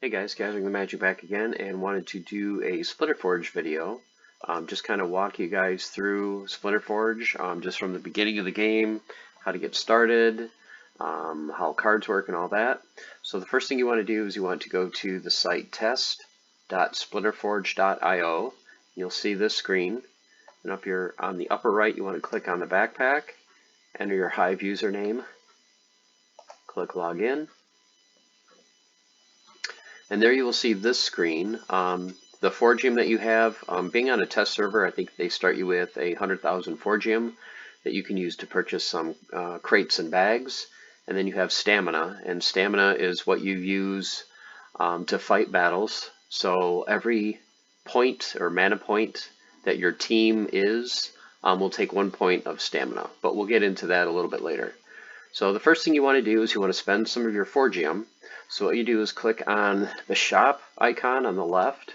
Hey guys, Gathering the Magic back again, and wanted to do a SplinterForge video. Just kind of walk you guys through SplinterForge, just from the beginning of the game, how to get started, how cards work and all that. So the first thing you want to do is you want to go to the site test.splinterforge.io. You'll see this screen, and up here on the upper right you want to click on the backpack, enter your Hive username, click login. And there you will see this screen. The Forgium that you have, being on a test server, I think they start you with 100,000 Forgium that you can use to purchase some crates and bags. And then you have Stamina, and Stamina is what you use to fight battles. So every point or mana point that your team is will take 1 point of Stamina. But we'll get into that a little bit later. So the first thing you want to do is you want to spend some of your Forgium. So what you do is click on the shop icon on the left,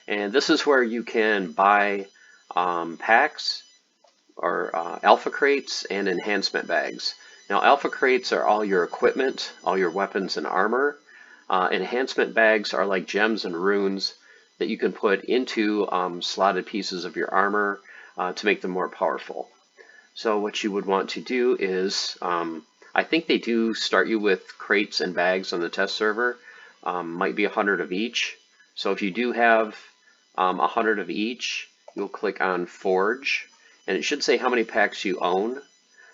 and this is where you can buy packs or alpha crates and enhancement bags. Now alpha crates are all your equipment, all your weapons and armor. Enhancement bags are like gems and runes that you can put into slotted pieces of your armor to make them more powerful. So what you would want to do is I think they do start you with crates and bags on the test server, might be 100 of each. So if you do have 100 of each, you'll click on Forge, and it should say how many packs you own.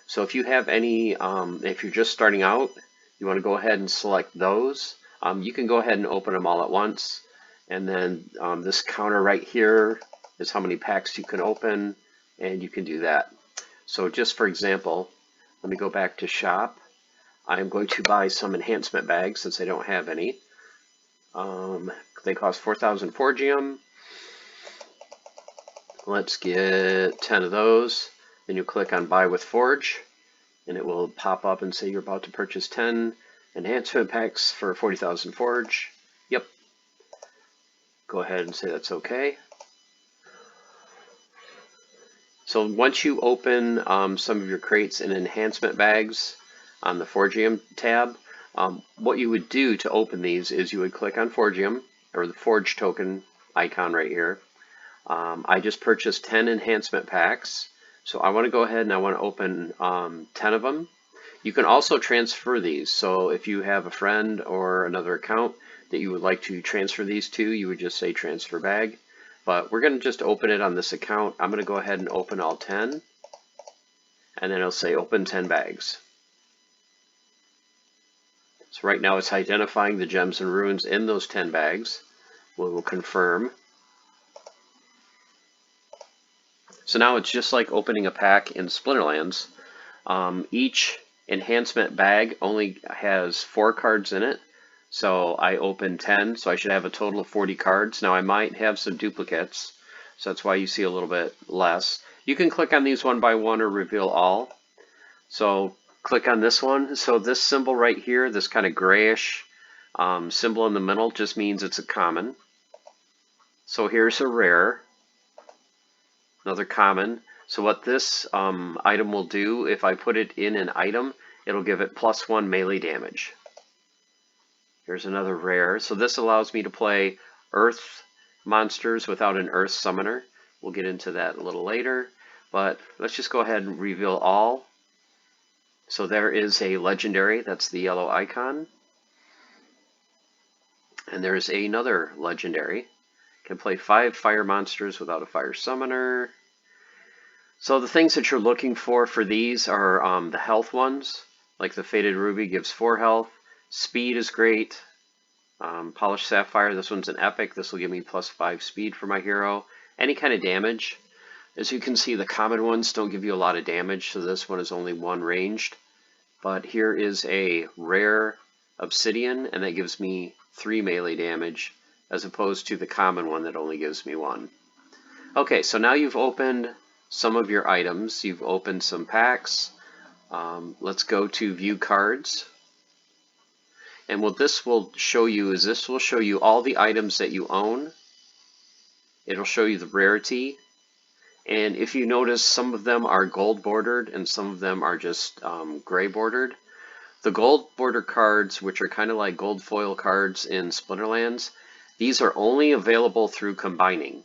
So if you have any, if you're just starting out, you want to go ahead and select those. You can go ahead and open them all at once, and then this counter right here is how many packs you can open, and you can do that. So just for example, let me go back to shop. I'm going to buy some enhancement bags since I don't have any. They cost 4,000 Forgium. Let's get 10 of those. Then you click on Buy with Forge, and it will pop up and say you're about to purchase 10 enhancement packs for 40,000 Forge. Yep. Go ahead and say that's okay. So once you open some of your crates and enhancement bags on the Forgium tab, what you would do to open these is you would click on Forgium, or the Forge token icon right here. I just purchased 10 enhancement packs, so I want to go ahead and I want to open 10 of them. You can also transfer these, so if you have a friend or another account that you would like to transfer these to, you would just say transfer bag. But we're going to just open it on this account. I'm going to go ahead and open all 10, and then it'll say open 10 bags. So right now it's identifying the gems and runes in those 10 bags. We will confirm. So now it's just like opening a pack in Splinterlands. Each enhancement bag only has 4 cards in it. So I opened 10, so I should have a total of 40 cards. Now I might have some duplicates, so that's why you see a little bit less. You can click on these one by one or reveal all. So click on this one. So this symbol right here, this kind of grayish symbol in the middle, just means it's a common. So here's a rare, another common. So what this item will do, if I put it in an item, it'll give it +1 melee damage. Here's another rare. So this allows me to play earth monsters without an earth summoner. We'll get into that a little later, but let's just go ahead and reveal all. So there is a legendary, that's the yellow icon. And there's another legendary. Can play 5 fire monsters without a fire summoner. So the things that you're looking for these are the health ones, like the Faded Ruby gives 4 health. Speed is great. Polished Sapphire, this one's an epic. This will give me +5 speed for my hero. Any kind of damage. As you can see, the common ones don't give you a lot of damage, so this one is only 1 ranged. But here is a rare Obsidian, and that gives me 3 melee damage, as opposed to the common one that only gives me 1. Okay, so now you've opened some of your items. You've opened some packs. Let's go to View Cards. And what this will show you is this will show you all the items that you own. It'll show you the rarity. And if you notice, some of them are gold bordered and some of them are just gray bordered. The gold border cards, which are kind of like gold foil cards in Splinterlands, these are only available through combining.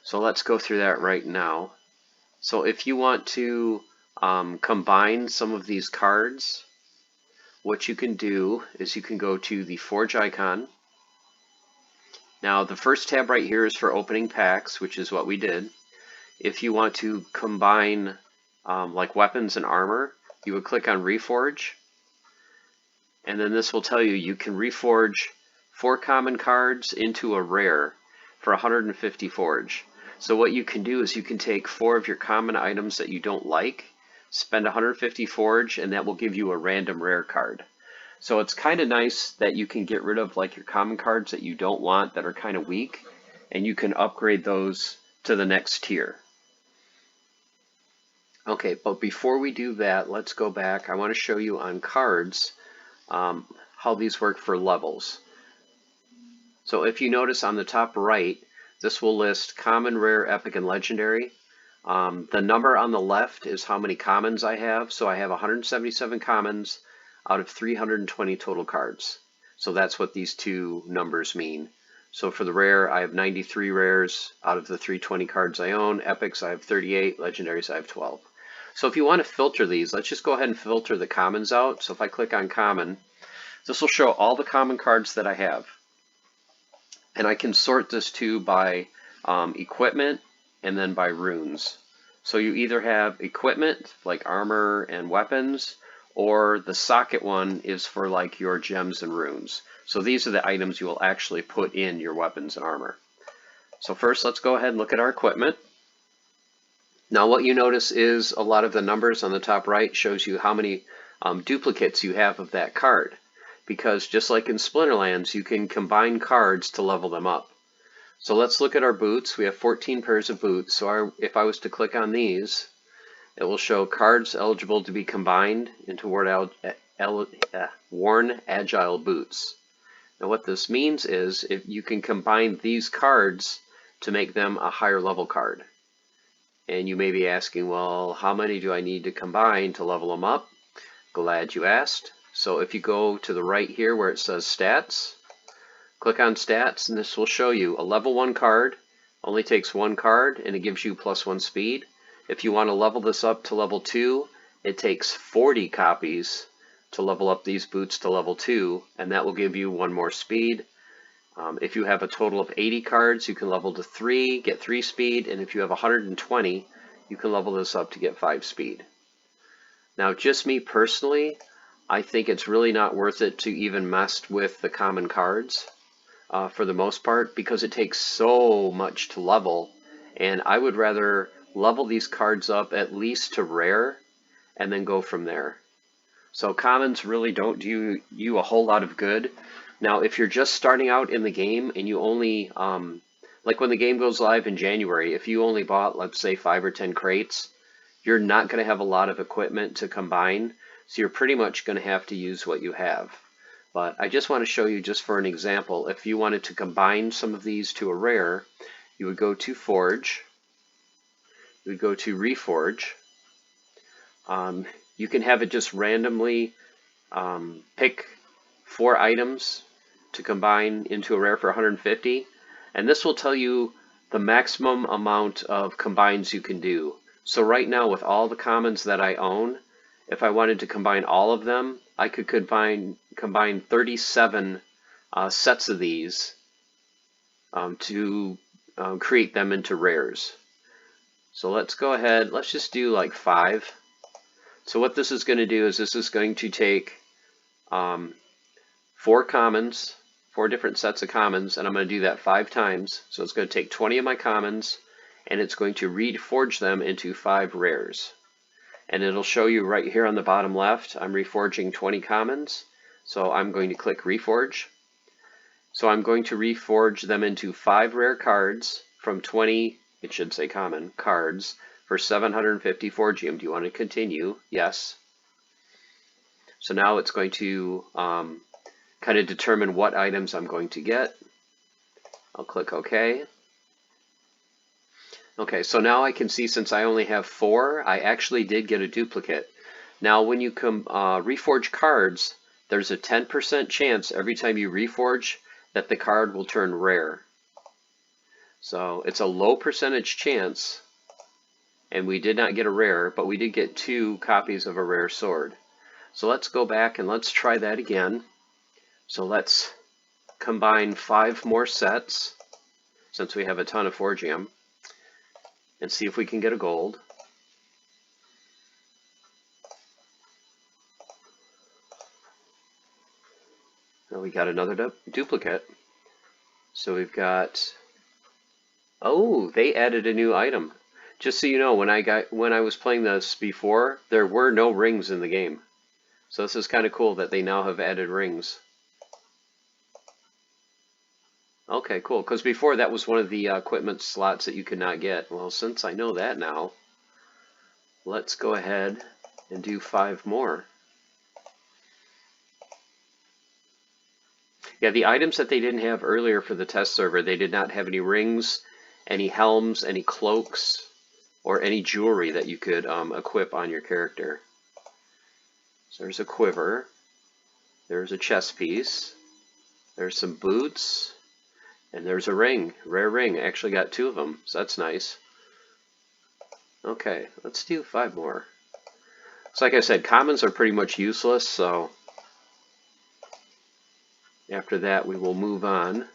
So let's go through that right now. So if you want to combine some of these cards, what you can do is you can go to the Forge icon. Now the first tab right here is for opening packs, which is what we did. If you want to combine like weapons and armor, you would click on Reforge. And then this will tell you you can reforge 4 common cards into a rare for 150 forge. So what you can do is you can take 4 of your common items that you don't like, spend 150 forge, and that will give you a random rare card. So it's kind of nice that you can get rid of like your common cards that you don't want that are kind of weak, and you can upgrade those to the next tier. Okay, but before we do that, let's go back. I want to show you on cards how these work for levels. So if you notice on the top right, this will list common, rare, epic, and legendary. The number on the left is how many commons I have. So I have 177 commons out of 320 total cards. So that's what these two numbers mean. So for the rare, I have 93 rares out of the 320 cards I own. Epics, I have 38. Legendaries, I have 12. So if you want to filter these, let's just go ahead and filter the commons out. So if I click on common, this will show all the common cards that I have. And I can sort this too by equipment and then by runes. So you either have equipment like armor and weapons, or the socket one is for like your gems and runes. So these are the items you will actually put in your weapons and armor. So first let's go ahead and look at our equipment. Now what you notice is a lot of the numbers on the top right shows you how many duplicates you have of that card. Because just like in Splinterlands, you can combine cards to level them up. So let's look at our boots. We have 14 pairs of boots. So if I was to click on these, it will show cards eligible to be combined into worn agile boots. Now what this means is if you can combine these cards to make them a higher level card. And you may be asking, well, how many do I need to combine to level them up? Glad you asked. So if you go to the right here where it says stats, click on stats, and this will show you a level 1 card only takes 1 card and it gives you +1 speed. If you want to level this up to level 2, it takes 40 copies to level up these boots to level 2, and that will give you 1 more speed. If you have a total of 80 cards, you can level to 3, get 3 speed, and if you have 120, you can level this up to get 5 speed. Now just me personally, I think it's really not worth it to even mess with the common cards for the most part, because it takes so much to level, and I would rather level these cards up at least to rare and then go from there. So commons really don't do you a whole lot of good. Now if you're just starting out in the game and you only, like when the game goes live in January, if you only bought, let's say 5 or 10 crates, you're not going to have a lot of equipment to combine. So you're pretty much going to have to use what you have. But I just want to show you, just for an example, if you wanted to combine some of these to a rare, you would go to Forge, you would go to Reforge. You can have it just randomly pick 4 items to combine into a rare for 150, and this will tell you the maximum amount of combines you can do. So right now with all the commons that I own, if I wanted to combine all of them, I could combine 37 sets of these to create them into rares. So let's go ahead, let's just do like 5. So what this is going to do is this is going to take 4 commons, 4 different sets of commons, and I'm going to do that 5 times. So it's going to take 20 of my commons, and it's going to reforge them into 5 rares. And it'll show you right here on the bottom left, I'm reforging 20 commons. So I'm going to click Reforge. So I'm going to reforge them into 5 rare cards from 20, it should say common, cards for 750 forgium. Do you want to continue? Yes. So now it's going to kind of determine what items I'm going to get. I'll click OK. Okay, so now I can see since I only have 4, I actually did get a duplicate. Now when you reforge cards, there's a 10% chance every time you reforge that the card will turn rare. So it's a low percentage chance, and we did not get a rare, but we did get 2 copies of a rare sword. So let's go back and let's try that again. So let's combine 5 more sets, since we have a ton of Forgium, and see if we can get a gold. And we got another duplicate. So we've got, oh, they added a new item. Just so you know, when I was playing this before, there were no rings in the game. So this is kind of cool that they now have added rings. Okay, cool, because before that was one of the equipment slots that you could not get. Well, since I know that now, let's go ahead and do 5 more. Yeah, the items that they didn't have earlier for the test server, they did not have any rings, any helms, any cloaks, or any jewelry that you could equip on your character. So there's a quiver, there's a chest piece, there's some boots, and there's a ring, rare ring. I actually got 2 of them, so that's nice. Okay, let's do 5 more. So like I said, commons are pretty much useless, so after that we will move on.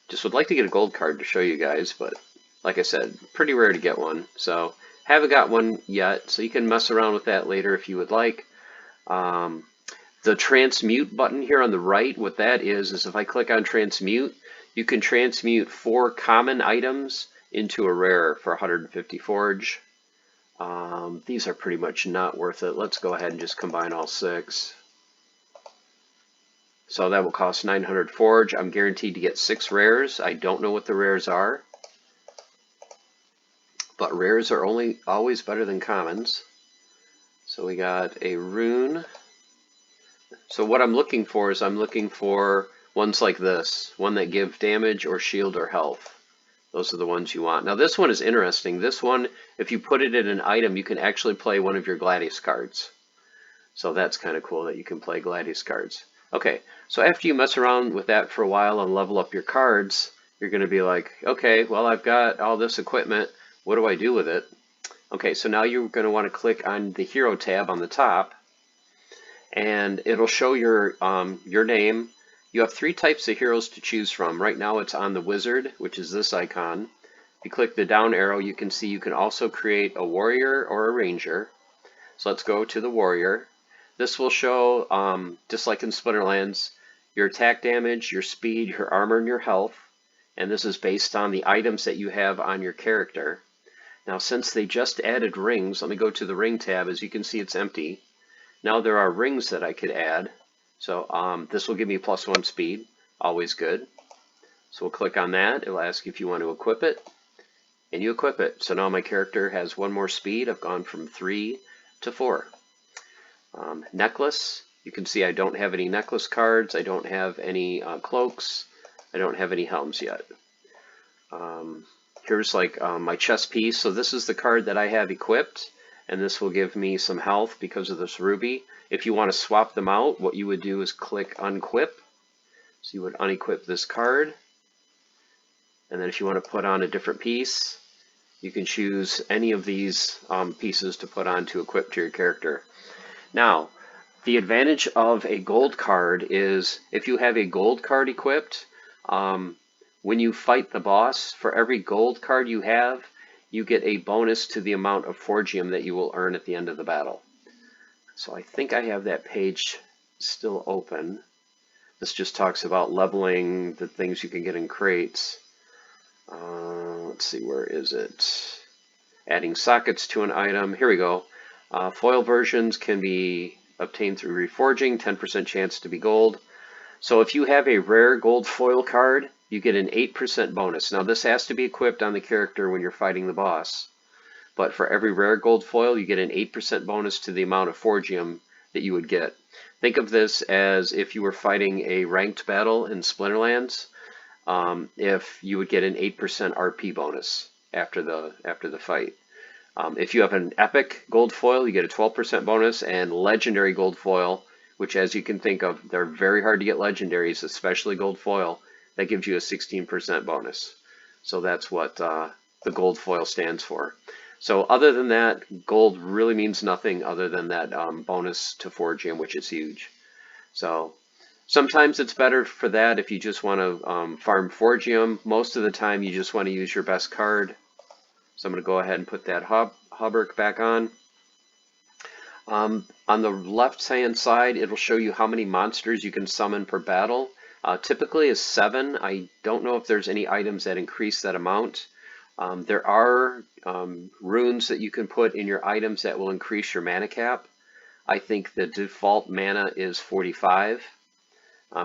Just would like to get a gold card to show you guys, but like I said, pretty rare to get one. So haven't got one yet, so you can mess around with that later if you would like. The transmute button here on the right, what that is if I click on transmute, you can transmute 4 common items into a rare for 150 forge. These are pretty much not worth it. Let's go ahead and just combine all 6. So that will cost 900 forge. I'm guaranteed to get 6 rares. I don't know what the rares are, but rares are always better than commons. So we got a rune. So what I'm looking for is I'm looking for ones like this, one that give damage or shield or health. Those are the ones you want. Now this one is interesting. This one, if you put it in an item, you can actually play one of your Gladius cards. So that's kind of cool that you can play Gladius cards. Okay, so after you mess around with that for a while and level up your cards, you're going to be like, okay, well, I've got all this equipment. What do I do with it? Okay, so now you're going to want to click on the Hero tab on the top, and it'll show your name. You have 3 types of heroes to choose from. Right now it's on the wizard, which is this icon. If you click the down arrow, you can see you can also create a warrior or a ranger. So let's go to the warrior. This will show, just like in Splinterlands, your attack damage, your speed, your armor, and your health. And this is based on the items that you have on your character. Now since they just added rings, let me go to the ring tab. As you can see, it's empty. Now there are rings that I could add. So this will give me +1 speed, always good. So we'll click on that. It'll ask you if you want to equip it, and you equip it. So now my character has 1 more speed. I've gone from 3 to 4. Necklace, you can see I don't have any necklace cards. I don't have any cloaks. I don't have any helms yet. Here's like my chest piece. So this is the card that I have equipped, and this will give me some health because of this ruby. If you want to swap them out, what you would do is click unquip. So you would unequip this card, and then if you want to put on a different piece, you can choose any of these pieces to put on to equip to your character. Now, the advantage of a gold card is if you have a gold card equipped, when you fight the boss, for every gold card you have, you get a bonus to the amount of Forgium that you will earn at the end of the battle. So I think I have that page still open. This just talks about leveling the things you can get in crates. Let's see, where is it? Adding sockets to an item. Here we go. Foil versions can be obtained through reforging, 10% chance to be gold. So if you have a rare gold foil card, you get an 8% bonus. Now this has to be equipped on the character when you're fighting the boss. But for every rare gold foil, you get an 8% bonus to the amount of Forgium that you would get. Think of this as if you were fighting a ranked battle in Splinterlands, if you would get an 8% RP bonus after the fight. If you have an epic gold foil, you get a 12% bonus, and legendary gold foil, which as you can think of, they're very hard to get legendaries, especially gold foil, that gives you a 16% bonus. So that's what the gold foil stands for. So other than that, gold really means nothing other than that bonus to Forgium, which is huge. So sometimes it's better for that if you just want to farm Forgium. Most of the time you just want to use your best card. So I'm going to go ahead and put that Hauberk back on. On the left-hand side, it'll show you how many monsters you can summon per battle. Typically is 7. I don't know if there's any items that increase that amount. There are runes that you can put in your items that will increase your mana cap. I think the default mana is 45.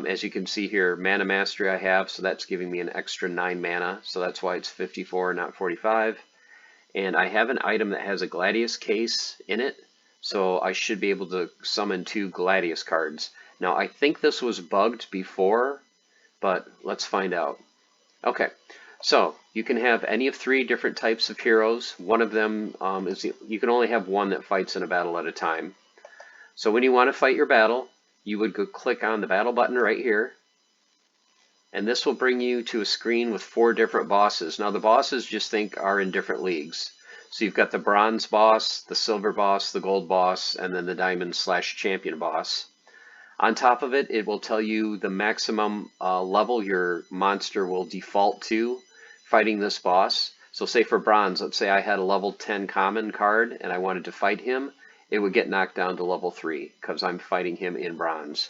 As you can see here, Mana Mastery I have, so that's giving me an extra 9 mana, so that's why it's 54, not 45. And I have an item that has a Gladius case in it, so I should be able to summon 2 Gladius cards. Now, I think this was bugged before, but let's find out. Okay, so you can have any of 3 different types of heroes. One of them is you can only have one that fights in a battle at a time. So when you want to fight your battle, you would go click on the battle button right here, and this will bring you to a screen with 4 different bosses. Now the bosses just think are in different leagues. So you've got the bronze boss, the silver boss, the gold boss, and then the diamond/champion boss. On top of it, it will tell you the maximum level your monster will default to fighting this boss. So say for bronze, let's say I had a level 10 common card and I wanted to fight him, it would get knocked down to level 3 because I'm fighting him in bronze.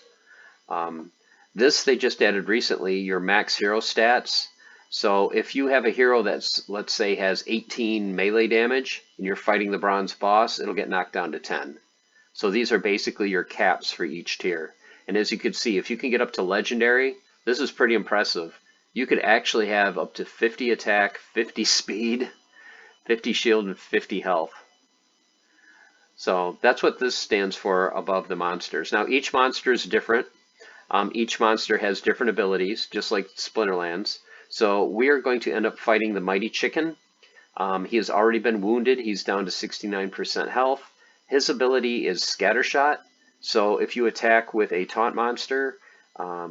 This they just added recently, your max hero stats. So if you have a hero that's, let's say, has 18 melee damage and you're fighting the bronze boss, it'll get knocked down to 10. So these are basically your caps for each tier. And as you can see, if you can get up to legendary, this is pretty impressive. You could actually have up to 50 attack, 50 speed, 50 shield, and 50 health. So that's what this stands for above the monsters. Now each monster is different. Each monster has different abilities, just like Splinterlands. So we are going to end up fighting the Mighty Chicken. He has already been wounded. He's down to 69% health. His ability is Scattershot. So if you attack with a taunt monster,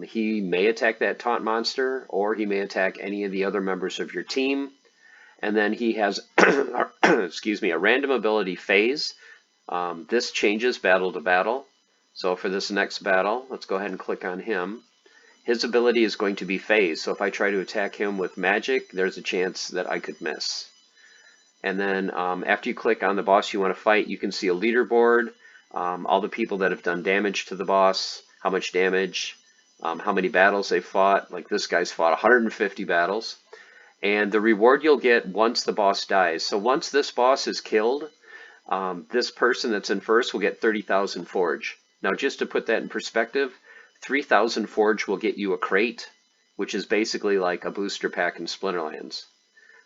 he may attack that taunt monster, or he may attack any of the other members of your team. And then he has excuse me, a random ability Phase. This changes battle to battle. So for this next battle, let's go ahead and click on him. His ability is going to be Phase. So if I try to attack him with magic, there's a chance that I could miss. And then after you click on the boss you want to fight, you can see a leaderboard, all the people that have done damage to the boss, how much damage, how many battles they fought. Like this guy's fought 150 battles. And the reward you'll get once the boss dies. So once this boss is killed, this person that's in first will get 30,000 Forge. Now just to put that in perspective, 3,000 Forge will get you a crate, which is basically like a booster pack in Splinterlands.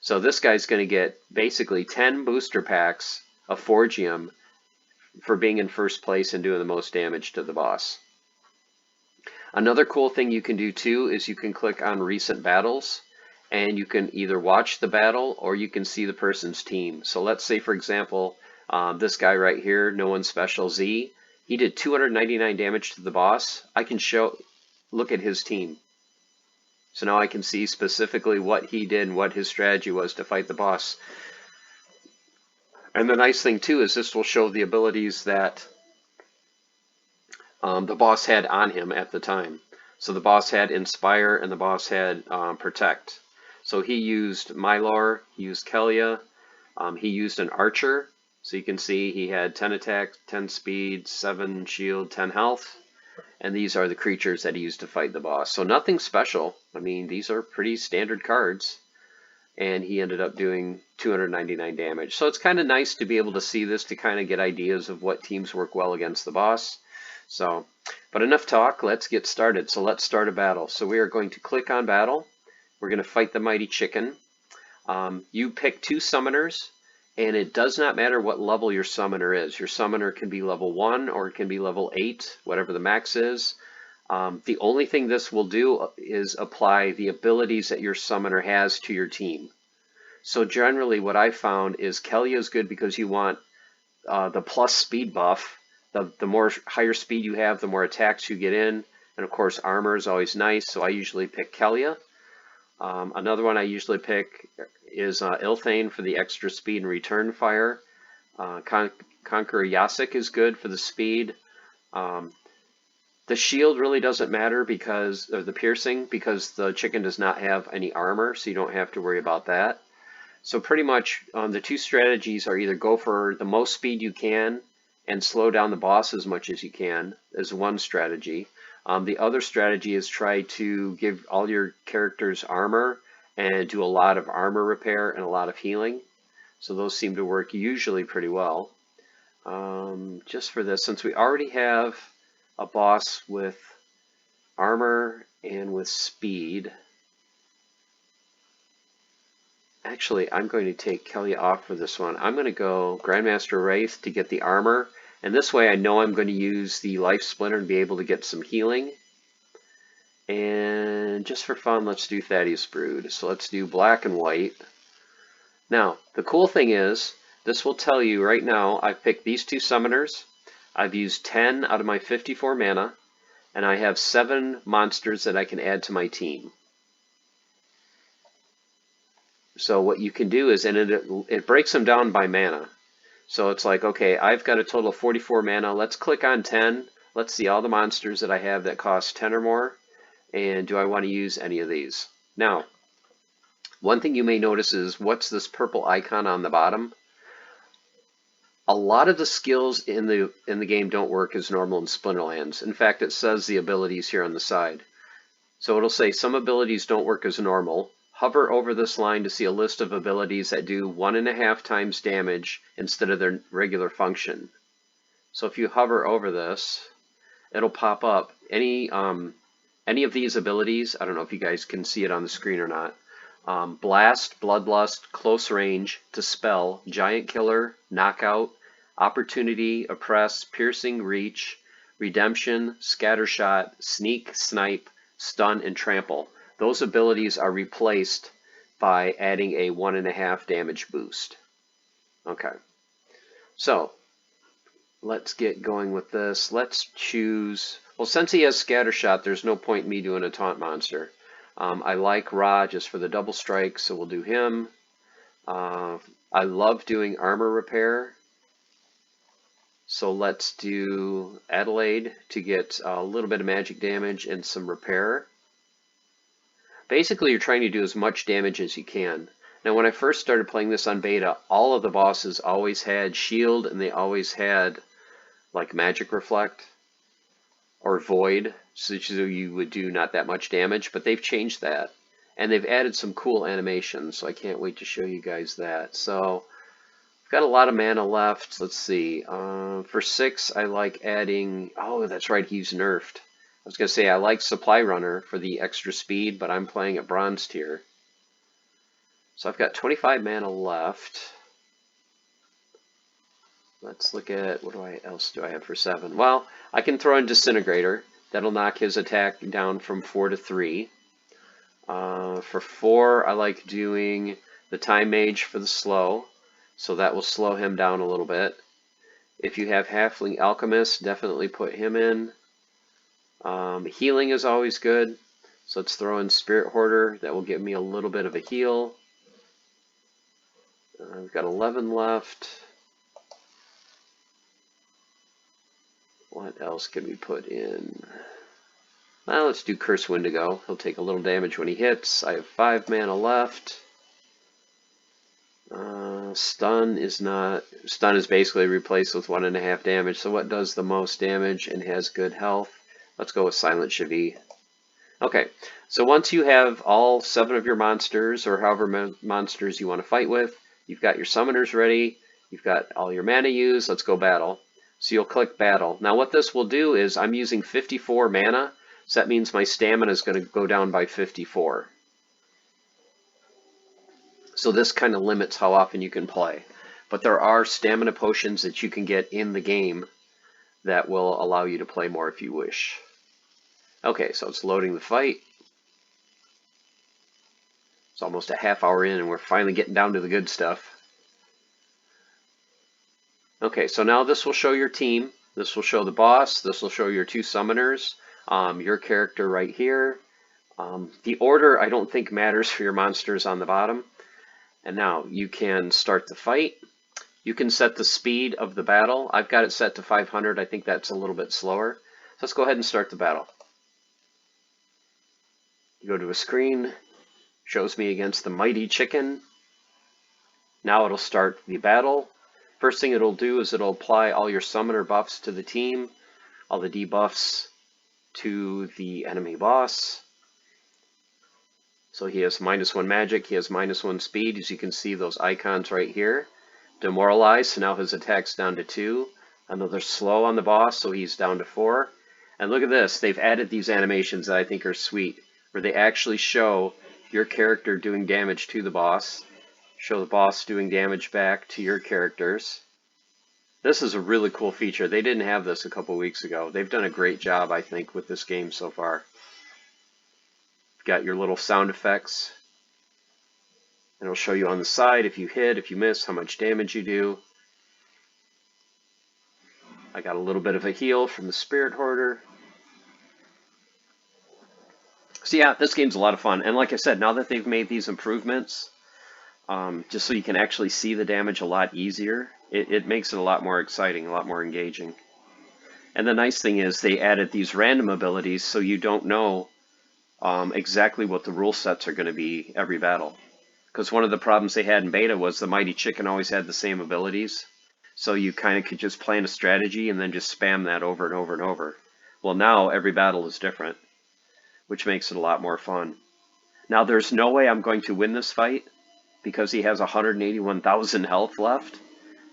So this guy's going to get basically 10 booster packs of Forgium for being in first place and doing the most damage to the boss. Another cool thing you can do too is you can click on recent battles, and you can either watch the battle or you can see the person's team. So let's say, for example, this guy right here, No One Special Z, he did 299 damage to the boss. I can look at his team. So now I can see specifically what he did and what his strategy was to fight the boss. And the nice thing too is this will show the abilities that the boss had on him at the time. So the boss had Inspire and the boss had Protect. So he used Mylor, he used Kelia, he used an Archer. So you can see he had 10 attack, 10 speed, 7 shield, 10 health. And these are the creatures that he used to fight the boss. So nothing special. I mean, these are pretty standard cards. And he ended up doing 299 damage. So it's kind of nice to be able to see this to kind of get ideas of what teams work well against the boss. So, but enough talk, let's get started. So let's start a battle. So we are going to click on battle. We're going to fight the Mighty Chicken. You pick 2 summoners. And it does not matter what level your summoner is. Your summoner can be level 1 or it can be level 8, whatever the max is. The only thing this will do is apply the abilities that your summoner has to your team. So generally what I found is Kelia is good because you want the plus speed buff. The more higher speed you have, the more attacks you get in. And of course armor is always nice, so I usually pick Kelia. Another one I usually pick is Ilthane for the extra speed and return fire. Conqueror Yasik is good for the speed. The shield really doesn't matter because of the piercing, because the chicken does not have any armor, so you don't have to worry about that. So pretty much the two strategies are either go for the most speed you can and slow down the boss as much as you can as one strategy. The other strategy is try to give all your characters armor and do a lot of armor repair and a lot of healing. So those seem to work usually pretty well. Just for this, since we already have a boss with armor and with speed, actually I'm going to take Kelia off for this one. I'm going to go Grandmaster Wraith to get the armor, and this way I know I'm going to use the Life Splinter and be able to get some healing. And just for fun, let's do Thaddeus Brood. So let's do black and white. Now, the cool thing is, this will tell you right now, I've picked these two summoners. I've used 10 out of my 54 mana, and I have 7 monsters that I can add to my team. So what you can do is, and it breaks them down by mana. So it's like, okay, I've got a total of 44 mana. Let's click on 10. Let's see all the monsters that I have that cost 10 or more. And do I want to use any of these? Now, one thing you may notice is, what's this purple icon on the bottom? A lot of the skills in the game don't work as normal in Splinterlands. In fact, it says the abilities here on the side. So it'll say some abilities don't work as normal. Hover over this line to see a list of abilities that do 1.5 times damage instead of their regular function. So if you hover over this, it'll pop up any of these abilities. I don't know if you guys can see it on the screen or not. Blast, Bloodlust, Close Range, Dispel, Giant Killer, Knockout, Opportunity, Oppress, Piercing, Reach, Redemption, Scattershot, Sneak, Snipe, Stun, and Trample. Those abilities are replaced by adding a 1.5 damage boost. Okay, so let's get going with this. Let's choose, well, since he has Scattershot, there's no point in me doing a taunt monster. I like Ra just for the double strike, so we'll do him. I love doing armor repair, so let's do Adelaide to get a little bit of magic damage and some repair. Basically, you're trying to do as much damage as you can. Now, when I first started playing this on beta, all of the bosses always had shield, and they always had like magic reflect or void, so you would do not that much damage, but they've changed that. And they've added some cool animations, so I can't wait to show you guys that. So, I've got a lot of mana left. Let's see. For 6, I like adding, oh, that's right, he's nerfed. I was going to say I like Supply Runner for the extra speed, but I'm playing at Bronze tier. So I've got 25 mana left. Let's look at, what else do I have for 7? Well, I can throw in Disintegrator. That'll knock his attack down from 4 to 3. For 4, I like doing the Time Mage for the slow. So that will slow him down a little bit. If you have Halfling Alchemist, definitely put him in. Healing is always good. So let's throw in Spirit Hoarder. That will give me a little bit of a heal. I've got 11 left. What else can we put in? Well, let's do Curse Wendigo. He'll take a little damage when he hits. I have 5 mana left. Stun is basically replaced with 1.5 damage. So what does the most damage and has good health? Let's go with Silent Shavi. Okay, so once you have all 7 of your monsters, or however monsters you want to fight with, you've got your summoners ready, you've got all your mana used, let's go battle. So you'll click battle. Now what this will do is, I'm using 54 mana, so that means my stamina is going to go down by 54. So this kind of limits how often you can play. But there are stamina potions that you can get in the game that will allow you to play more if you wish. Okay, so it's loading the fight. It's almost a half hour in and we're finally getting down to the good stuff. Okay, so now this will show your team. This will show the boss. This will show your 2 summoners, your character right here. The order I don't think matters for your monsters on the bottom. And now you can start the fight. You can set the speed of the battle. I've got it set to 500. I think that's a little bit slower. So let's go ahead and start the battle. You go to a screen, shows me against the mighty chicken. Now it'll start the battle. First thing it'll do is it'll apply all your summoner buffs to the team, all the debuffs to the enemy boss. So he has -1 magic, he has -1 speed, as you can see those icons right here. Demoralized, so now his attack's down to 2. Another slow on the boss, so he's down to 4. And look at this, they've added these animations that I think are sweet, where they actually show your character doing damage to the boss, show the boss doing damage back to your characters. This is a really cool feature. They didn't have this a couple weeks ago. They've done a great job, I think, with this game so far. Got your little sound effects. And it'll show you on the side if you hit, if you miss, how much damage you do. I got a little bit of a heal from the Spirit Hoarder. So yeah, this game's a lot of fun. And like I said, now that they've made these improvements, just so you can actually see the damage a lot easier, it makes it a lot more exciting, a lot more engaging. And the nice thing is they added these random abilities so you don't know exactly what the rule sets are going to be every battle. Because one of the problems they had in beta was the mighty chicken always had the same abilities. So you kind of could just plan a strategy and then just spam that over and over and over. Well, now every battle is different, which makes it a lot more fun. Now there's no way I'm going to win this fight because he has 181,000 health left.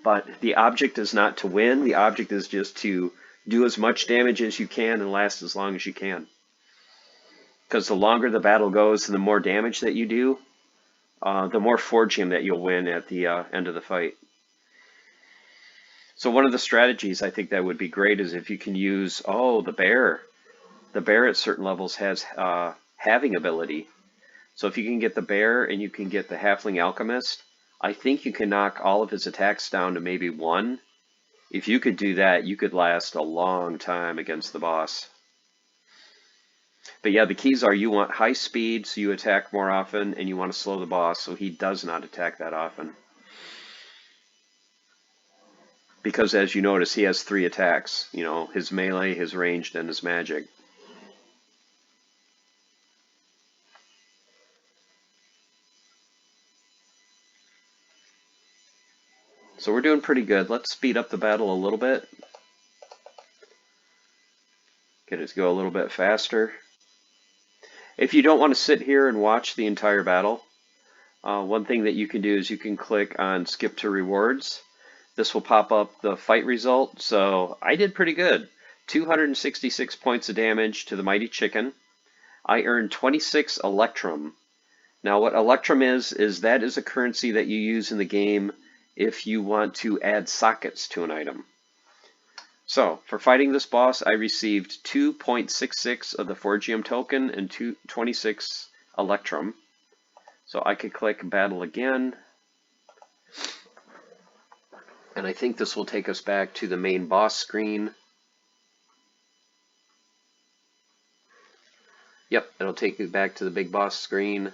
But the object is not to win. The object is just to do as much damage as you can and last as long as you can. Because the longer the battle goes and the more damage that you do, the more Forgium that you'll win at the end of the fight. So one of the strategies I think that would be great is if you can use, the bear. The bear at certain levels has halving ability. So if you can get the bear and you can get the Halfling Alchemist, I think you can knock all of his attacks down to maybe 1. If you could do that, you could last a long time against the boss. But yeah, the keys are you want high speed, so you attack more often, and you want to slow the boss, so he does not attack that often. Because as you notice, he has 3 attacks. You know, his melee, his ranged, and his magic. So we're doing pretty good. Let's speed up the battle a little bit. Get it to go a little bit faster. If you don't want to sit here and watch the entire battle, one thing that you can do is you can click on Skip to Rewards. This will pop up the fight result. So I did pretty good. 266 points of damage to the mighty chicken. I earned 26 Electrum. Now what Electrum is that is a currency that you use in the game if you want to add sockets to an item. So for fighting this boss, I received 2.66 of the Forgium token and 26 Electrum. So I could click Battle again. And I think this will take us back to the main boss screen. Yep, it'll take you back to the big boss screen.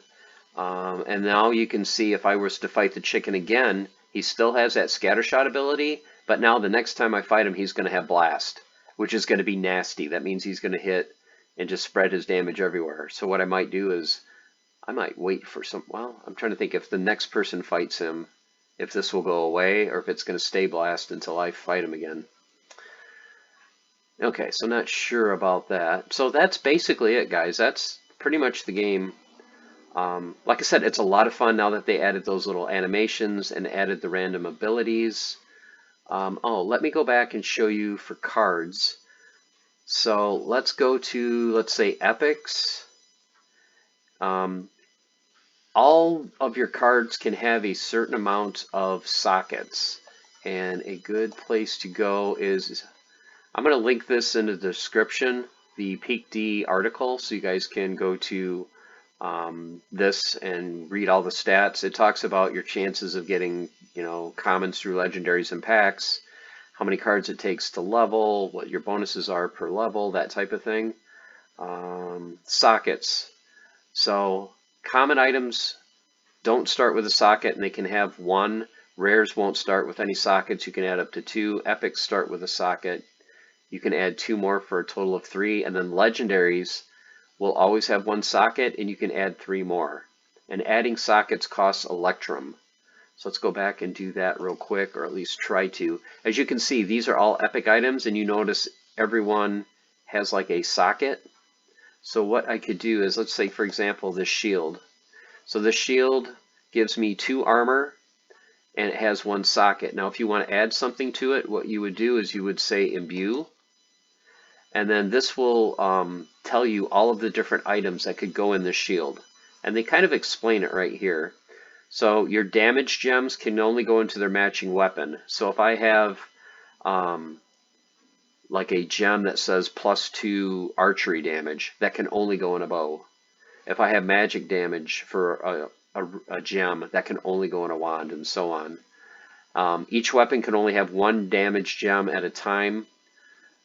And now you can see if I was to fight the chicken again, he still has that Scattershot ability, but now the next time I fight him, he's going to have Blast, which is going to be nasty. That means he's going to hit and just spread his damage everywhere. So what I might do is, I might wait for I'm trying to think if the next person fights him, if this will go away, or if it's going to stay Blast until I fight him again. Okay, so not sure about that. So that's basically it, guys. That's pretty much the game. Like I said, it's a lot of fun now that they added those little animations and added the random abilities. Let me go back and show you for cards. So let's go to, let's say, Epics. All of your cards can have a certain amount of sockets. And a good place to go is, I'm going to link this in the description, the Peak D article, so you guys can go to this and read all the stats. It talks about your chances of getting, commons through legendaries and packs, how many cards it takes to level, what your bonuses are per level, that type of thing. Sockets. So common items don't start with a socket and they can have one. Rares won't start with any sockets. You can add up to 2. Epics start with a socket. You can add 2 more for a total of 3. And then legendaries will always have 1 socket and you can add 3 more. And adding sockets costs Electrum. So let's go back and do that real quick, or at least try to. As you can see, these are all epic items and you notice everyone has like a socket. So what I could do is, let's say for example this shield. So this shield gives me 2 armor and it has 1 socket. Now if you want to add something to it, what you would do is you would say imbue. And then this will tell you all of the different items that could go in this shield. And they kind of explain it right here. So your damage gems can only go into their matching weapon. So if I have like a gem that says +2 archery damage, that can only go in a bow. If I have magic damage for a gem, that can only go in a wand, and so on. Each weapon can only have 1 damage gem at a time.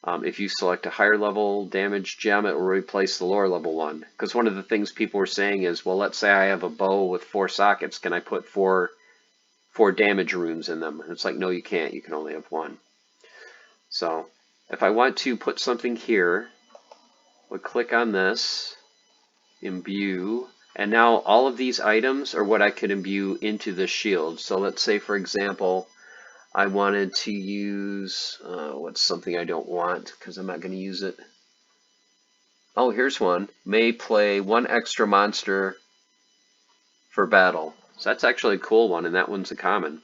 If you select a higher level damage gem, it will replace the lower level one. Because one of the things people were saying is, well, let's say I have a bow with 4 sockets. Can I put four damage runes in them? And it's like, no, you can't. You can only have 1. So if I want to put something here, I would click on this, imbue, and now all of these items are what I could imbue into the shield. So let's say, for example, I wanted to use, what's something I don't want because I'm not going to use it. Oh, here's one. May play 1 extra monster for battle. So that's actually a cool one, and that one's a common.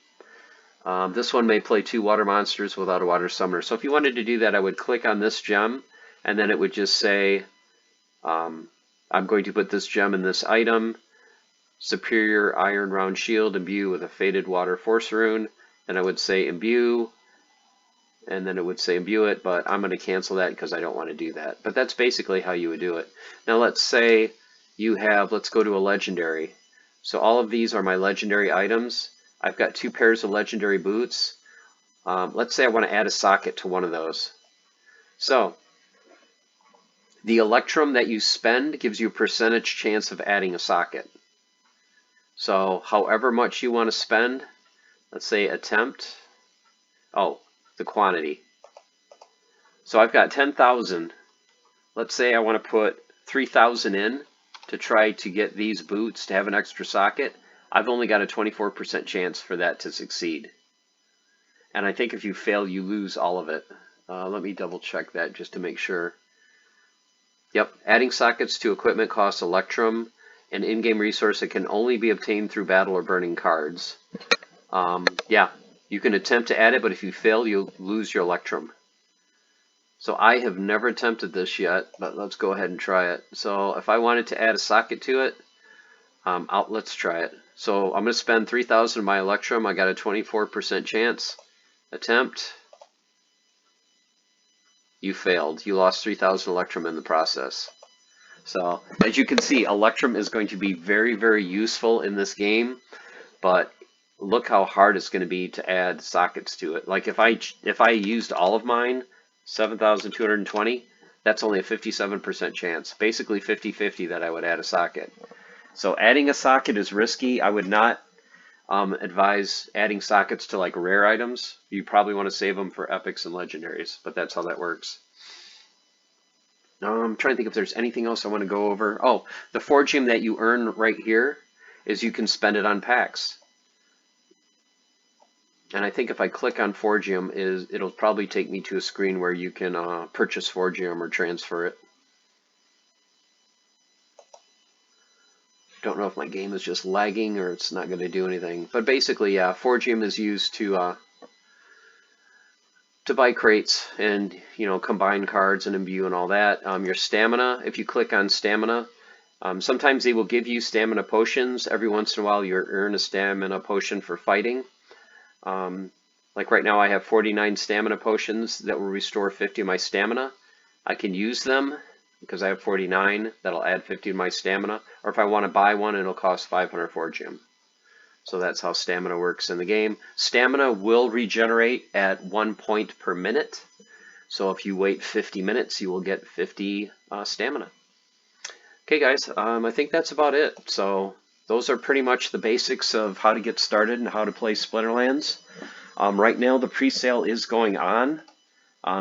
This one may play 2 water monsters without a water summoner. So if you wanted to do that, I would click on this gem, and then it would just say, I'm going to put this gem in this item, superior iron round shield, imbue with a faded water force rune. And I would say imbue, and then it would say imbue it, but I'm going to cancel that because I don't want to do that. But that's basically how you would do it. Now let's say you have, let's go to a legendary. So all of these are my legendary items. I've got 2 pairs of legendary boots. Let's say I want to add a socket to one of those. So the Electrum that you spend gives you a percentage chance of adding a socket. So however much you want to spend, let's say attempt, the quantity. So I've got 10,000. Let's say I want to put 3,000 in to try to get these boots to have an extra socket. I've only got a 24% chance for that to succeed. And I think if you fail, you lose all of it. Let me double check that just to make sure. Yep, adding sockets to equipment costs Electrum, an in-game resource that can only be obtained through battle or burning cards. Yeah, you can attempt to add it, but if you fail, you'll lose your Electrum. So I have never attempted this yet, but let's go ahead and try it. So if I wanted to add a socket to it, let's try it. So I'm going to spend 3,000 of my Electrum. I got a 24% chance. Attempt. You failed. You lost 3,000 Electrum in the process. So as you can see, Electrum is going to be very, very useful in this game, but look how hard it's going to be to add sockets to it. Like if I used all of mine, 7,220, that's only a 57% chance. Basically 50-50 that I would add a socket. So adding a socket is risky. I would not advise adding sockets to like rare items. You probably want to save them for epics and legendaries, but that's how that works. I'm trying to think if there's anything else I want to go over. Oh, the Forgium that you earn right here is you can spend it on packs. And I think if I click on Forgium, it'll probably take me to a screen where you can purchase Forgium or transfer it. Don't know if my game is just lagging or it's not going to do anything. But basically, yeah, Forgium is used to buy crates and combine cards and imbue and all that. Your stamina, if you click on stamina, sometimes they will give you stamina potions. Every once in a while, you earn a stamina potion for fighting. Like right now I have 49 stamina potions that will restore 50 of my stamina. I can use them because I have 49, that'll add 50 to my stamina. Or if I want to buy one, it'll cost 500 Forgium. So that's how stamina works in the game. Stamina will regenerate at 1 point per minute. So if you wait 50 minutes, you will get 50 stamina. Okay, guys, I think that's about it. So those are pretty much the basics of how to get started and how to play Splinterlands. Right now, the pre-sale is going on.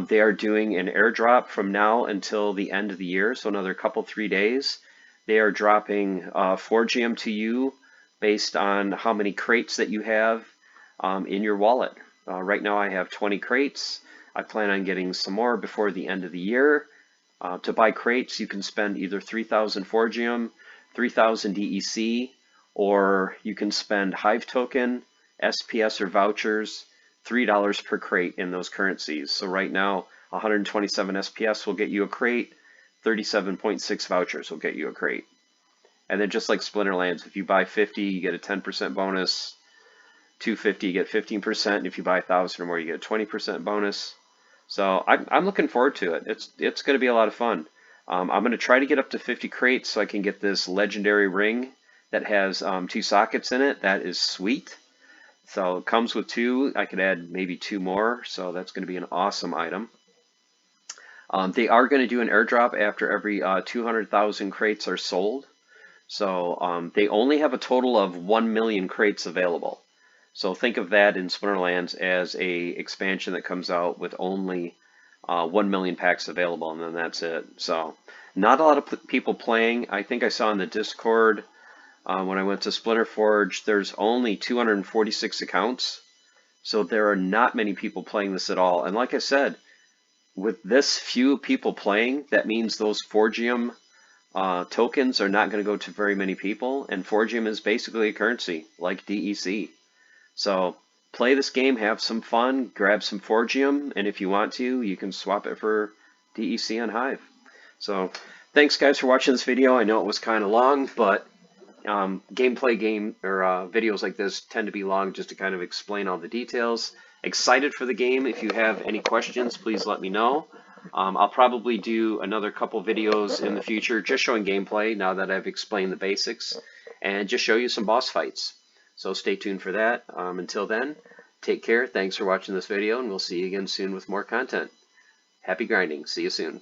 They are doing an airdrop from now until the end of the year, so another couple, 3 days. They are dropping Forgium to you based on how many crates that you have in your wallet. Right now I have 20 crates. I plan on getting some more before the end of the year. To buy crates, you can spend either 3,000 Forgium, 3,000 DEC, or you can spend Hive token, SPS or vouchers, $3 per crate in those currencies. So right now, 127 SPS will get you a crate, 37.6 vouchers will get you a crate. And then just like Splinterlands, if you buy 50, you get a 10% bonus. 250, you get 15%. And if you buy 1,000 or more, you get a 20% bonus. So I'm looking forward to it. It's going to be a lot of fun. I'm going to try to get up to 50 crates so I can get this legendary ring that has 2 sockets in it. That is sweet. So it comes with 2. I could add maybe 2 more. So that's going to be an awesome item. They are going to do an airdrop after every 200,000 crates are sold. So they only have a total of 1 million crates available. So think of that in Splinterlands as a expansion that comes out with only 1 million packs available, and then that's it. So not a lot of people playing. I think I saw in the Discord when I went to SplinterForge, there's only 246 accounts. So there are not many people playing this at all. And like I said, with this few people playing, that means those Forgium tokens are not going to go to very many people, and Forgium is basically a currency like DEC. So play this game, have some fun, grab some Forgium, and if you want to, you can swap it for DEC on Hive. So thanks guys for watching this video. I know it was kind of long, but videos like this tend to be long just to kind of explain all the details. Excited for the game. If you have any questions, please let me know. I'll probably do another couple videos in the future just showing gameplay now that I've explained the basics, and just show you some boss fights. So stay tuned for that. Until then, take care. Thanks for watching this video, and we'll see you again soon with more content. Happy grinding. See you soon.